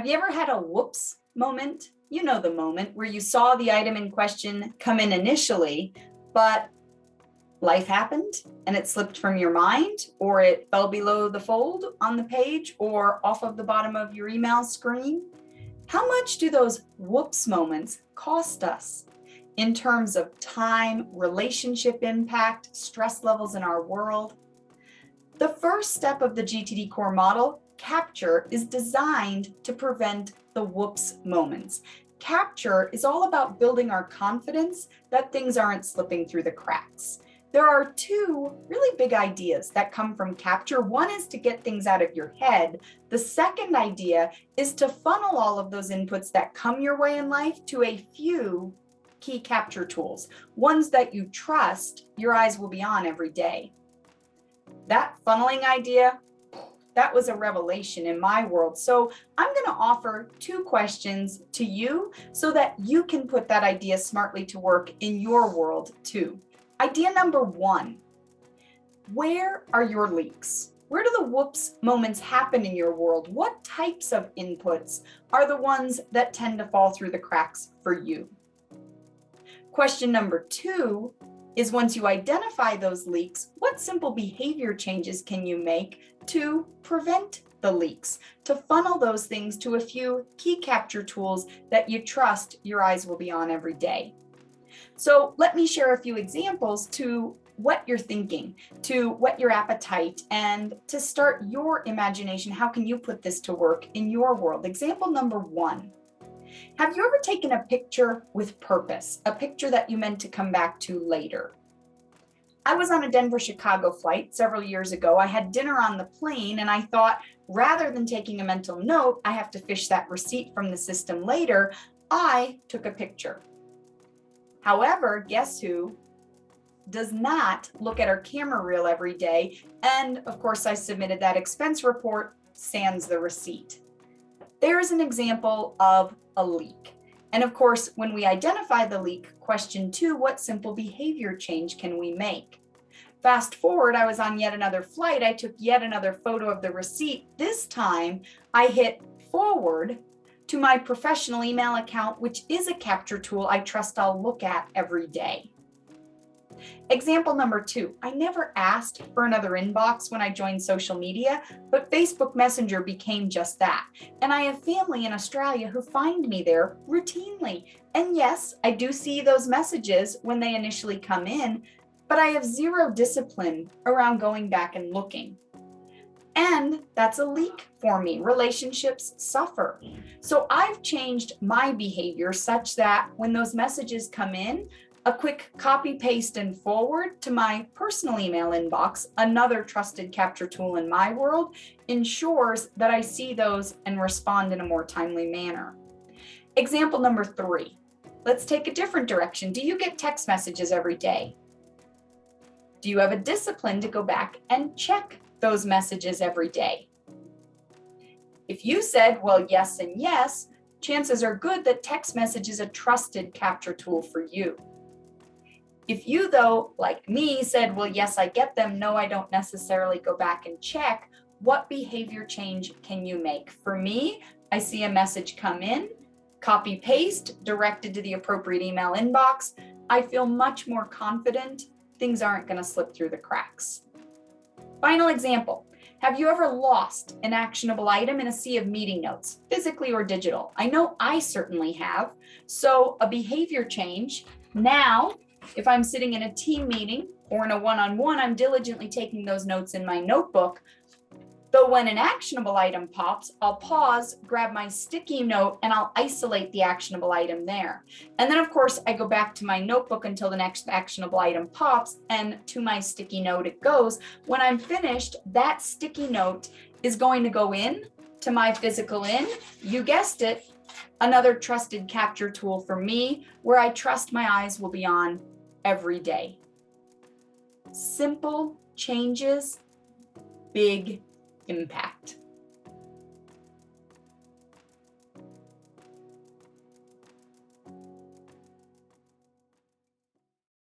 Have you ever had a whoops moment? You know the moment where you saw the item in question come in initially, but life happened and it slipped from your mind, or it fell below the fold on the page or off of the bottom of your email screen. How much do those whoops moments cost us in terms of time, relationship impact, stress levels in our world? The first step of the GTD core model, capture, is designed to prevent the whoops moments. Capture is all about building our confidence that things aren't slipping through the cracks. There are two really big ideas that come from capture. One is to get things out of your head. The second idea is to funnel all of those inputs that come your way in life to a few key capture tools, ones that you trust your eyes will be on every day. That funneling idea, that was a revelation in my world. So I'm going to offer two questions to you so that you can put that idea smartly to work in your world too. Idea number one, where are your leaks? Where do the whoops moments happen in your world? What types of inputs are the ones that tend to fall through the cracks for you? Question number two is, once you identify those leaks, what simple behavior changes can you make to prevent the leaks, to funnel those things to a few key capture tools that you trust your eyes will be on every day? So let me share a few examples to whet your thinking, to whet your appetite, and to start your imagination. How can you put this to work in your world? Example number one. Have you ever taken a picture with purpose, a picture that you meant to come back to later? I was on a Denver-Chicago flight several years ago. I had dinner on the plane, and I thought, rather than taking a mental note, I have to fish that receipt from the system later, I took a picture. However, guess who does not look at our camera reel every day? And of course, I submitted that expense report, sans the receipt. There is an example of a leak. And of course, when we identify the leak, question two, what simple behavior change can we make? Fast forward, I was on yet another flight. I took yet another photo of the receipt. This time, I hit forward to my professional email account, which is a capture tool I trust I'll look at every day. Example number two, I never asked for another inbox when I joined social media, but Facebook Messenger became just that. And I have family in Australia who find me there routinely. And yes, I do see those messages when they initially come in, but I have zero discipline around going back and looking. And that's a leak for me. Relationships suffer. So I've changed my behavior such that when those messages come in, a quick copy, paste, and forward to my personal email inbox, another trusted capture tool in my world, ensures that I see those and respond in a more timely manner. Example number three. Let's take a different direction. Do you get text messages every day? Do you have a discipline to go back and check those messages every day? If you said, well, yes and yes, chances are good that text message is a trusted capture tool for you. If you, though, like me, said, well, yes, I get them, no, I don't necessarily go back and check, what behavior change can you make? For me, I see a message come in, copy, paste, directed to the appropriate email inbox. I feel much more confident things aren't going to slip through the cracks. Final example. Have you ever lost an actionable item in a sea of meeting notes, physically or digital? I know I certainly have. So a behavior change now, if I'm sitting in a team meeting or in a one-on-one, I'm diligently taking those notes in my notebook. Though when an actionable item pops, I'll pause, grab my sticky note, and I'll isolate the actionable item there. And then, of course, I go back to my notebook until the next actionable item pops, and to my sticky note it goes. When I'm finished, that sticky note is going to go in to my physical you guessed it, another trusted capture tool for me, where I trust my eyes will be on every day. Simple changes, big impact.